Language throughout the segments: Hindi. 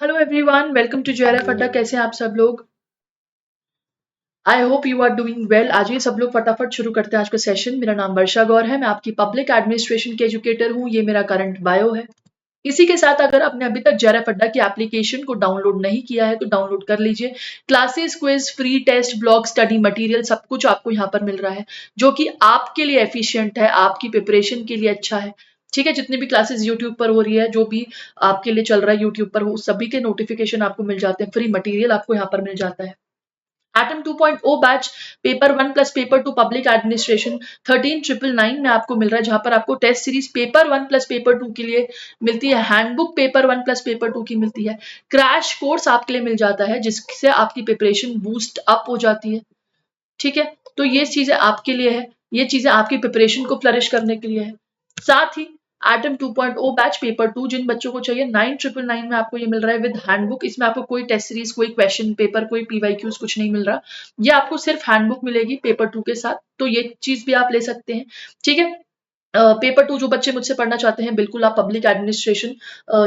Hello everyone, welcome to JRF Adda. कैसे हैं आप सब लोग? I hope you are doing well. आज ये सब लोग फटाफट शुरू करते हैं आज का सेशन। मेरा नाम वर्षा गौर है, मैं आपकी पब्लिक एडमिनिस्ट्रेशन की एजुकेटर हूँ। ये मेरा करंट बायो है। इसी के साथ अगर आपने अभी तक जेआरएफ अड्डा की एप्लीकेशन को डाउनलोड नहीं किया है तो डाउनलोड कर लीजिए। Classes, quiz, free test, blog, study material सब कुछ आपको यहाँ पर मिल रहा है, जो कि आपके लिए एफिशिएंट है, आपकी प्रिपरेशन के लिए अच्छा है। ठीक है, जितनी भी क्लासेस यूट्यूब पर हो रही है, जो भी आपके लिए चल रहा है यूट्यूब पर, वो सभी के नोटिफिकेशन आपको मिल जाते हैं। फ्री मटेरियल आपको यहाँ पर मिल जाता है। Atom 2.0 batch paper 1 plus paper 2 public administration 13,999 में आपको मिल रहा है, जहां पर आपको test series paper 1 plus paper 2 के लिए मिलती है, हैंडबुक पेपर 1 प्लस पेपर 2 की मिलती है, क्रैश कोर्स आपके लिए मिल जाता है जिससे आपकी प्रिपरेशन बूस्ट अप हो जाती है। ठीक है, तो ये चीजें आपके लिए है, ये चीजें आपकी प्रिपरेशन को फ्लरिश करने के लिए है। साथ ही एटम 2.0 बैच पेपर 2 जिन बच्चों को चाहिए 9,999 में आपको ये मिल रहा है विद हैंडबुक। इसमें आपको कोई टेस्ट सीरीज, कोई क्वेश्चन पेपर, कोई पीवाईक्यूज कुछ नहीं मिल रहा। ये आपको सिर्फ हैंडबुक मिलेगी पेपर 2 के साथ, तो ये चीज भी आप ले सकते हैं। ठीक है, पेपर 2 जो बच्चे मुझसे पढ़ना चाहते हैं, बिल्कुल आप पब्लिक एडमिनिस्ट्रेशन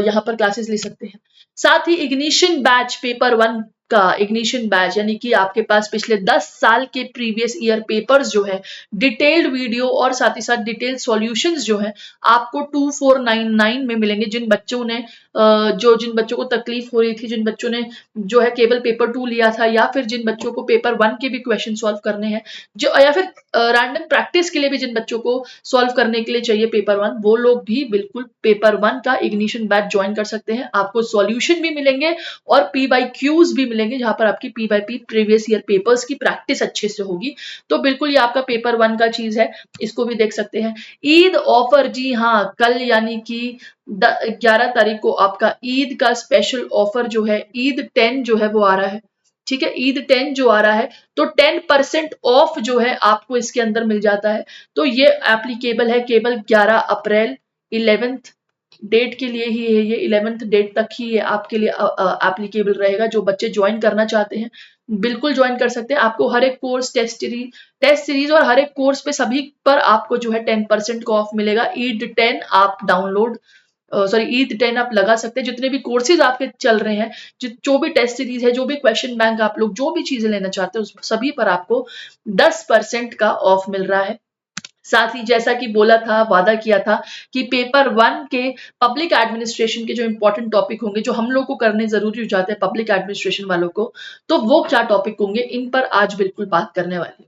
यहाँ पर क्लासेस ले सकते हैं। साथ ही इग्निशन बैच पेपर 1 का इग्निशन बैच, यानी कि आपके पास पिछले 10 साल के प्रीवियस ईयर पेपर्स जो है, डिटेल्ड वीडियो और साथ ही साथ डिटेल्ड सॉल्यूशंस जो है, आपको 2499 में मिलेंगे। जिन बच्चों को तकलीफ हो रही थी, जिन बच्चों ने जो है केवल पेपर 2 लिया था, या फिर जिन बच्चों को पेपर 1 के भी क्वेश्चन सॉल्व करने हैं, जो या फिर रैंडम प्रैक्टिस के लिए भी जिन बच्चों को सॉल्व करने के लिए चाहिए पेपर 1, वो लोग भी बिल्कुल पेपर 1 का इग्निशन बैच ज्वाइन कर सकते हैं। आपको सॉल्यूशन भी मिलेंगे और पीवाईक्यूज भी मिलेंगे, जहां पर आपकी पीवाईपी प्रीवियस ईयर पेपर्स की प्रैक्टिस अच्छे से होगी। तो बिल्कुल ये आपका पेपर 1 का चीज है, इसको भी देख सकते हैं। ईद ऑफर, जी हाँ, कल यानी कि 11 तारीख को आपका ईद का स्पेशल ऑफर जो है, ईद 10 जो है वो आ रहा है। ठीक है, ईद 10 जो आ रहा है, तो 10% ऑफ जो है आपको इसके अंदर मिल जाता है। तो ये एप्लीकेबल है केवल 11 अप्रैल, 11th डेट के लिए ही है। ये 11th डेट तक ही ये आपके लिए एप्लीकेबल रहेगा। जो बच्चे ज्वाइन करना चाहते हैं बिल्कुल ज्वाइन कर सकते हैं। आपको हर एक कोर्स, टेस्ट सीरीज और हर एक कोर्स पे सभी पर आपको जो है 10% का ऑफ मिलेगा। ईद 10 आप डाउनलोड सॉरी ईद 10 आप लगा सकते हैं। जितने भी कोर्सेज आपके चल रहे हैं, जो भी टेस्ट सीरीज है, जो भी क्वेश्चन बैंक, आप लोग जो भी चीजें लेना चाहते हैं, उस सभी पर आपको 10% का ऑफ मिल रहा है। साथ ही जैसा कि बोला था, वादा किया था कि पेपर 1 के पब्लिक एडमिनिस्ट्रेशन के जो इंपॉर्टेंट टॉपिक होंगे, जो हम लोग को करने जरूरी हो जाते हैं पब्लिक एडमिनिस्ट्रेशन वालों को, तो वो क्या टॉपिक होंगे, इन पर आज बिल्कुल बात करने वाले हैं।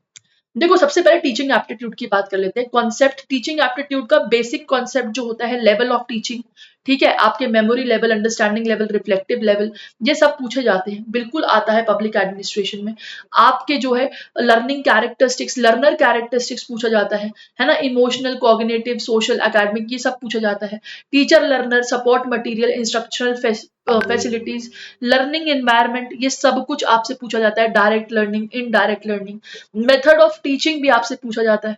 देखो, सबसे पहले टीचिंग एप्टीट्यूड की बात कर लेते हैं। कॉन्सेप्ट, टीचिंग एप्टीट्यूड का बेसिक कॉन्सेप्ट जो होता है, लेवल ऑफ टीचिंग। ठीक है, आपके memory level, understanding level, reflective level, ये सब पूछे जाते हैं, बिल्कुल आता है पब्लिक एडमिनिस्ट्रेशन में। आपके जो है लर्निंग कैरेक्टरिस्टिक्स, लर्नर कैरेक्टरिस्टिक्स पूछा जाता है ना, इमोशनल, कॉग्निटिव, सोशल, एकेडमिक, ये सब पूछा जाता है। Teacher learner support material, instructional facilities, learning environment, ये सब कुछ आपसे पूछा जाता है। Direct learning, indirect learning, method of teaching भी आपसे पूछा जाता है।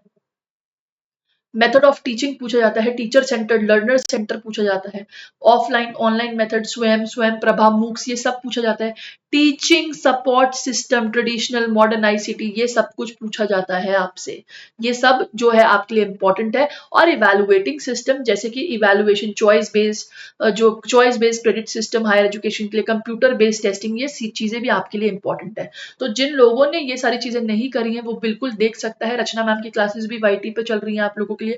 मेथड ऑफ टीचिंग पूछा जाता है। टीचर सेंटर्ड, लर्नर सेंटर पूछा जाता है। ऑफलाइन, ऑनलाइन मेथड, स्वयं प्रभा, मूक्स, ये सब पूछा जाता है। Teaching support system, traditional, modern, ICT, ये सब कुछ पूछा जाता है आपसे। ये सब जो है आपके लिए इंपॉर्टेंट है। और इवेलुएटिंग सिस्टम, जैसे कि evaluation, choice based credit system higher education के लिए, कंप्यूटर बेस्ड टेस्टिंग, ये चीजें भी आपके लिए इंपॉर्टेंट है। तो जिन लोगों ने ये सारी चीजें नहीं करी हैं, वो बिल्कुल देख सकता है। रचना मैम की क्लासेस भी वाईटी पे चल रही हैं आप लोगों के लिए,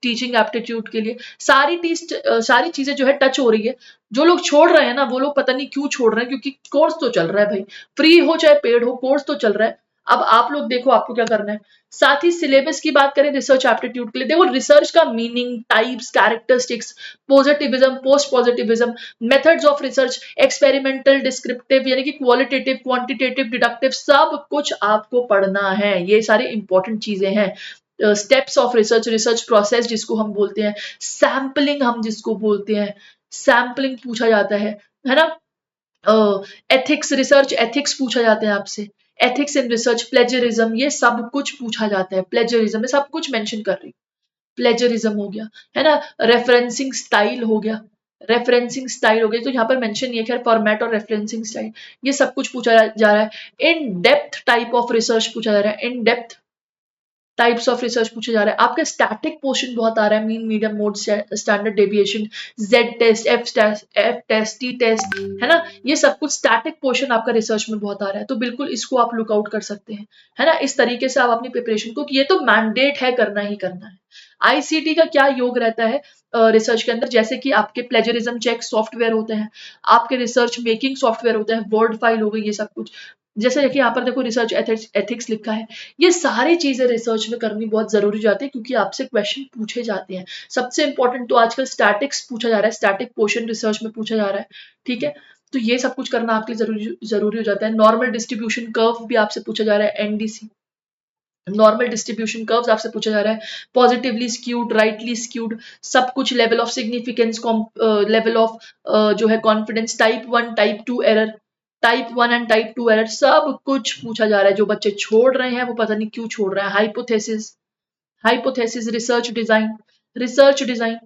टीचिंग एप्टीट्यूड के लिए। सारी चीजें जो है टच हो रही है। जो लोग छोड़ रहे हैं ना, वो लोग पता नहीं क्यों छोड़ रहे हैं, क्योंकि कोर्स तो चल रहा है भाई, फ्री हो चाहे पेड हो, कोर्स तो चल रहा है। अब आप लोग देखो आपको क्या करना है। साथ ही सिलेबस की बात करें रिसर्च एप्टीट्यूड के लिए, देखो रिसर्च का meaning, types, characteristics, positivism, post positivism, methods of research, experimental, descriptive, यानी कि क्वालिटेटिव, क्वांटिटेटिव, डिडक्टिव, सब कुछ आपको पढ़ना है। ये सारी इंपॉर्टेंट चीजें हैं। Steps of research, research process जिसको हम बोलते हैं, सैम्पलिंग हम जिसको बोलते हैं, सैम्पलिंग पूछा जाता है ना। एथिक्स, रिसर्च एथिक्स पूछा जाते हैं आपसे। एथिक्स इन रिसर्च, प्लेजरिज्म, ये सब कुछ पूछा जाता है। प्लेजरिज्म में सब कुछ मेंशन कर रही हूँ। प्लेजरिज्म हो गया, है ना। रेफरेंसिंग स्टाइल हो गया, रेफरेंसिंग स्टाइल हो गई, तो यहाँ पर मेंशन नहीं है खैर, फॉर्मेट और रेफरेंसिंग स्टाइल, ये सब कुछ पूछा जा रहा है। In depth type of research पूछा जा रहा है। In depth types of research पूछे जा रहे हैं। आपका स्टैटिक पोर्शन बहुत आ रहा है, mean median mode standard deviation, Z test, F test, T test, है ना, ये सब कुछ स्टैटिक पोर्शन आपका रिसर्च में बहुत आ रहा है, तो बिल्कुल इसको आप लुकआउट कर सकते हैं, है ना। इस तरीके से आप अपनी प्रिपरेशन को, ये तो मैंडेट है, करना ही करना है। आईसीटी का क्या योग रहता है रिसर्च के अंदर, जैसे कि आपके प्लेजरिज्म चेक सॉफ्टवेयर होते हैं, आपके रिसर्च मेकिंग सॉफ्टवेयर होते हैं, वर्ड फाइल हो गई, ये सब कुछ, जैसे देखिए यहाँ पर देखो रिसर्च एथिक्स लिखा है, ये सारी चीजें रिसर्च में करनी बहुत जरूरी जाती है, क्योंकि आपसे क्वेश्चन पूछे जाते हैं। सबसे इंपॉर्टेंट तो आजकल स्टैटिक्स पूछा जा रहा है, स्टैटिक पोर्शन रिसर्च में पूछा जा रहा है, ठीक है। तो ये सब कुछ करना आपके लिए जरूरी हो जाता है। नॉर्मल डिस्ट्रीब्यूशन कर्व भी आपसे पूछा जा रहा है, एनडीसी, नॉर्मल डिस्ट्रीब्यूशन कर्व्स आपसे पूछा जा रहा है, पॉजिटिवली स्क्यूड, राइटली स्क्यूड, सब कुछ, level of significance, level of जो है confidence, type 1 type 2 error, type 1 and type 2 error, सब कुछ पूछा जा रहा है। जो बच्चे छोड़ रहे हैं वो पता नहीं क्यों छोड़ रहे हैं। हाइपोथेसिस, हाइपोथेसिस, रिसर्च डिजाइन,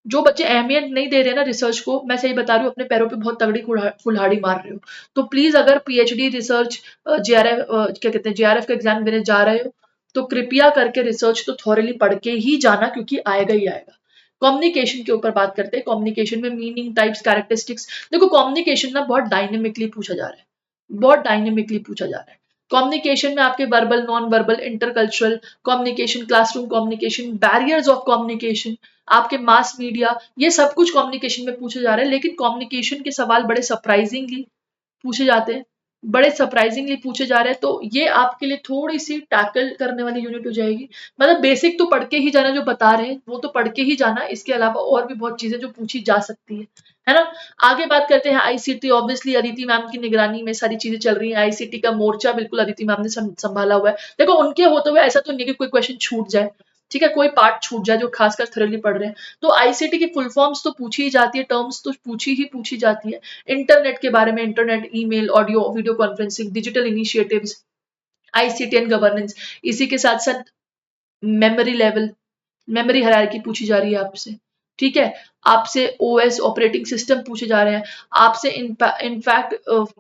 जो बच्चे अहमियत नहीं दे रहे हैं ना रिसर्च को, मैं सही बता रही हूँ, अपने पैरों पे बहुत तगड़ी कुल्हाड़ी मार रहे हो। तो प्लीज अगर पीएचडी रिसर्च जेआरएफ क्या कहते हैं जेआरएफ का एग्जाम देने जा रहे हो, तो कृपया करके रिसर्च तो थॉरली पढ़ के ही जाना, क्योंकि आएगा ही आएगा। कम्युनिकेशन के ऊपर बात करते हैं। कम्युनिकेशन में मीनिंग, टाइप्स, कैरेक्टरिस्टिक्स, देखो कम्युनिकेशन ना बहुत डायनेमिकली पूछा जा रहा है, बहुत डायनेमिकली पूछा जा रहा है। कम्युनिकेशन में आपके verbal, non verbal, intercultural communication, classroom communication, barriers of communication, आपके मास मीडिया, ये सब कुछ कम्युनिकेशन में पूछे जा रहे हैं। लेकिन कम्युनिकेशन के सवाल बड़े सरप्राइजिंगली पूछे जाते हैं, बड़े सरप्राइजिंगली पूछे जा रहे हैं, तो ये आपके लिए थोड़ी सी टैकल करने वाली यूनिट हो जाएगी। मतलब बेसिक तो पढ़ के ही जाना, जो बता रहे हैं वो तो पढ़ के ही जाना, इसके अलावा और भी बहुत चीजें जो पूछी जा सकती है ना। आगे बात करते हैं आईसीटी। ऑब्वियसली अदिति मैम की निगरानी में सारी चीजें चल रही हैं, आईसीटी का मोर्चा बिल्कुल अदिति मैम ने संभाला हुआ है। देखो उनके होते हुए ऐसा तो नहीं कि कोई क्वेश्चन छूट जाए, ठीक है, कोई पार्ट छूट जाए जो खासकर थोरली पढ़ रहे हैं। तो आईसीटी की फुल फॉर्म्स तो पूछी ही जाती है, टर्म्स तो पूछी जाती है। इंटरनेट के बारे में, internet, email, audio video conferencing, digital initiatives, ICT and governance, इसी के साथ साथ मेमोरी लेवल, मेमोरी हायरार्की पूछी जा रही है आपसे, ठीक है। आपसे ओएस ऑपरेटिंग सिस्टम पूछे जा रहे हैं, आपसे इनफैक्ट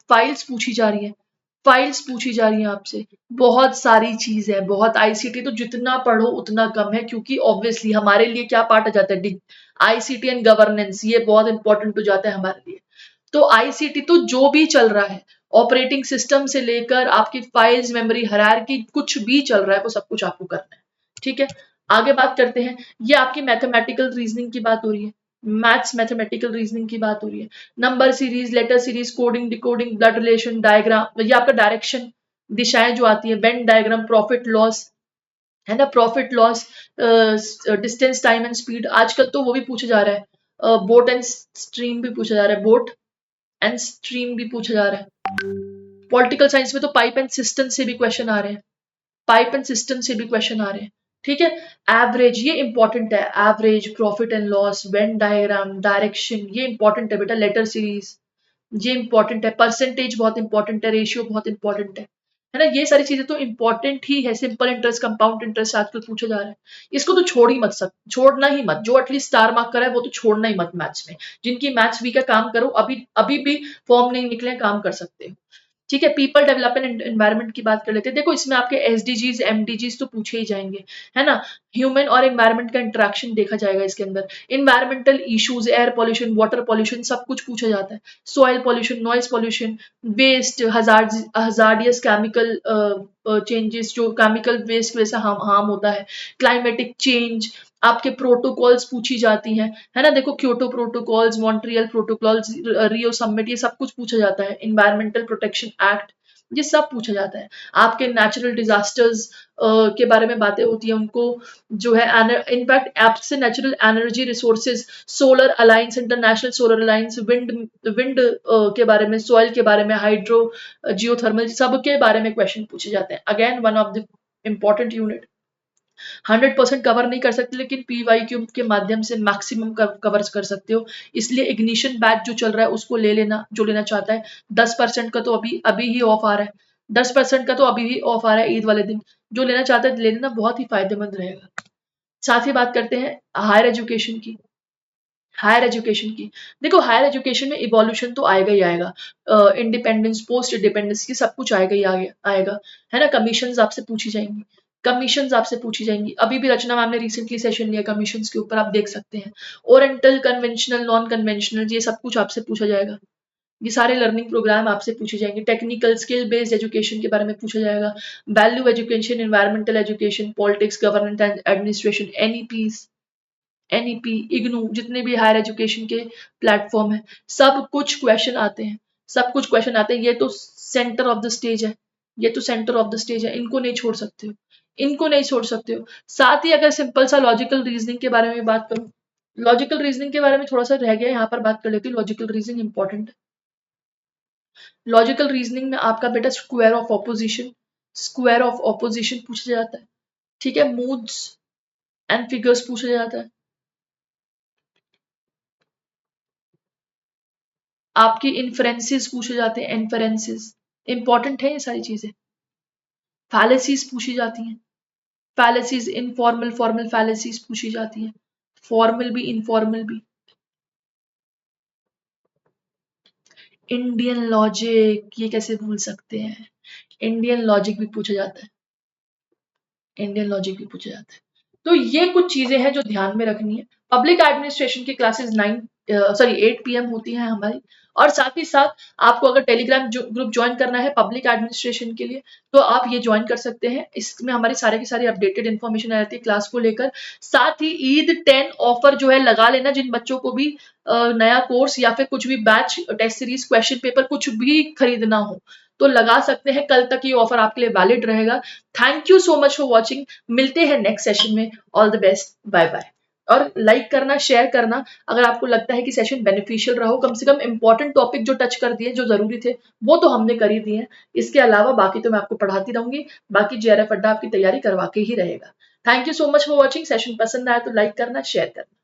फाइल्स पूछी जा रही है, फाइल्स पूछी जा रही हैं आपसे, बहुत सारी चीज है, बहुत। आईसीटी तो जितना पढ़ो उतना कम है, क्योंकि ऑब्वियसली हमारे लिए क्या पार्ट आ जाता है, आईसीटी एंड गवर्नेंस, ये बहुत इंपॉर्टेंट हो जाता है हमारे लिए। तो आईसीटी तो जो भी चल रहा है, ऑपरेटिंग सिस्टम से लेकर आपकी फाइल्स, मेमोरी हायरार्की, कुछ भी चल रहा है वो सब कुछ आपको करना है, ठीक है। आगे बात करते हैं, ये आपकी मैथमेटिकल रीजनिंग की बात हो रही है, मैथ्स मैथमेटिकल रीजनिंग की बात हो रही है। Number series, letter series, coding, decoding, blood relation, diagram, ये आपका डायरेक्शन, दिशाएं जो आती है, वेन डायग्राम, प्रॉफिट लॉस, है ना, profit loss, distance, time and speed, आजकल तो वो भी पूछा जा रहा है, बोट एंड स्ट्रीम भी पूछा जा रहा है, बोट एंड स्ट्रीम भी पूछा जा रहा है। पॉलिटिकल साइंस में तो पाइप एंड सिस्टम से भी क्वेश्चन आ रहे हैं, पाइप एंड सिस्टम से भी क्वेश्चन आ रहे हैं, ठीक है। एवरेज, ये इंपॉर्टेंट है, average, profit and loss, Venn diagram, direction, ये इंपॉर्टेंट है बेटा। लेटर सीरीज, ये इंपॉर्टेंट है। परसेंटेज बहुत इंपॉर्टेंट है, रेशियो बहुत इंपॉर्टेंट है ना। ये सारी चीजें तो इंपॉर्टेंट ही है। सिंपल इंटरेस्ट, कंपाउंड इंटरेस्ट आजकल पूछा जा रहा है, इसको तो छोड़ना ही मत। जो एटलीस्ट स्टार मार्क करा है वो तो छोड़ना ही मत मैथ्स में। जिनकी मैथ्स वीक है, काम करो, अभी अभी भी फॉर्म नहीं निकले, काम कर सकते हो, ठीक है। पीपल डेवलपमेंट एनवायरनमेंट की बात कर लेते हैं। देखो इसमें आपके एसडीजीज, एमडीजीज तो पूछे ही जाएंगे, है ना। ह्यूमन और एनवायरनमेंट का इंटरेक्शन देखा जाएगा इसके अंदर। Environmental issues, air pollution, water pollution, सब कुछ पूछा जाता है। Soil pollution, noise pollution, waste, hazardous chemical changes, जो केमिकल वेस्ट वैसे हार्म होता है। क्लाइमेटिक चेंज, आपके प्रोटोकॉल्स पूछी जाती हैं, है ना। देखो Kyoto protocols, Montreal protocols, Rio summit, ये सब कुछ पूछा जाता है। इन्वायरमेंटल प्रोटेक्शन एक्ट, ये सब पूछा जाता है। आपके नेचुरल डिजास्टर्स के बारे में बातें होती है, उनको जो है इनफैक्ट ऐप से natural energy resources, solar alliance, international solar alliance, wind के बारे में, सॉइल के बारे में, हाइड्रो, जियोथर्मल, सब के बारे में क्वेश्चन पूछे जाते हैं। Again one of the important unit. 100% cover नहीं कर सकते, लेकिन पीवाईक्यू के माध्यम से मैक्सिमम कवर कर सकते हो। इसलिए इग्निशन बैच जो चल रहा है उसको ले लेना, जो लेना चाहता है। 10% का तो अभी अभी ही ऑफ आ रहा है, 10% का तो अभी ही ऑफ आ रहा है ईद वाले दिन। जो लेना चाहता है ले लेना, बहुत ही फायदेमंद रहेगा। साथ ही बात करते हैं हायर एजुकेशन की। हायर एजुकेशन की, देखो हायर एजुकेशन में इवोल्यूशन तो आएगा ही आएगा। इंडिपेंडेंस, पोस्ट इंडिपेंडेंस, ये सब कुछ आएगा ही आएगा, है ना। कमीशंस आपसे पूछी जाएंगी, कमीशंस आपसे पूछी जाएंगी। अभी भी रचना मैम ने रिसेंटली सेशन लिया कमीशंस के ऊपर, आप देख सकते हैं। ओरिएंटल, कन्वेंशनल, नॉन कन्वेंशनल, ये सब कुछ आपसे पूछा जाएगा। ये सारे लर्निंग प्रोग्राम आपसे पूछे जाएंगे। टेक्निकल स्किल बेस्ड एजुकेशन के बारे में पूछा जाएगा। Value education, environmental education, politics, government and administration, NEP, IGNOU, जितने भी हायर एजुकेशन के प्लेटफॉर्म है, सब कुछ क्वेश्चन आते हैं। सब कुछ क्वेश्चन आते हैं। ये तो सेंटर ऑफ द स्टेज है, ये तो सेंटर ऑफ द स्टेज है, इनको नहीं छोड़ सकते हो, इनको नहीं छोड़ सकते हो। साथ ही अगर सिंपल सा लॉजिकल रीजनिंग के बारे में बात करूं, लॉजिकल रीजनिंग के बारे में थोड़ा सा रह गया, यहाँ पर बात कर लेती हूँ। लॉजिकल रीजनिंग इंपॉर्टेंट है। लॉजिकल रीजनिंग में आपका बेटा स्क्वायर ऑफ ऑपोजिशन पूछा जाता है, ठीक है। मूड्स एंड फिगर्स पूछा जाता है। आपकी इन्फ्रेंसेस पूछे जाते हैं, इन्फ्रेंसेस इंपॉर्टेंट है ये सारी चीजें। फैलेसीज पूछी जाती हैं, फैलेसीज इनफॉर्मल, फॉर्मल फैलेसीज पूछी जाती हैं, फॉर्मल भी इनफॉर्मल भी। इंडियन लॉजिक, ये कैसे भूल सकते हैं, इंडियन लॉजिक भी पूछा जाता है, इंडियन लॉजिक भी पूछा जाता है। तो ये कुछ चीजें हैं जो ध्यान में रखनी है। पब्लिक एडमिनिस्ट्रेशन की क्लासेस 8 PM होती हैं हमारी। और साथ ही साथ आपको अगर टेलीग्राम ग्रुप ज्वाइन करना है पब्लिक एडमिनिस्ट्रेशन के लिए, तो आप ये ज्वाइन कर सकते हैं। इसमें हमारी सारे की सारी अपडेटेड इन्फॉर्मेशन आ जाती है क्लास को लेकर। साथ ही ईद 10 ऑफर जो है लगा लेना, जिन बच्चों को भी नया कोर्स या फिर कुछ भी batch, test series, question paper कुछ भी खरीदना हो तो लगा सकते हैं। कल तक ये ऑफर आपके लिए वैलिड रहेगा। Thank you so much for watching. मिलते हैं नेक्स्ट सेशन में। All the best, bye bye. और लाइक करना, शेयर करना अगर आपको लगता है कि सेशन बेनिफिशियल रहा हो। कम से कम इंपॉर्टेंट टॉपिक जो टच कर दिए, जो जरूरी थे, वो तो हमने कर ही दिए हैं। इसके अलावा बाकी तो मैं आपको पढ़ाती रहूंगी। बाकी JRF अड्डा आपकी तैयारी करवा के ही रहेगा। Thank you so much for watching. Session पसंद आया तो लाइक करना, शेयर करना।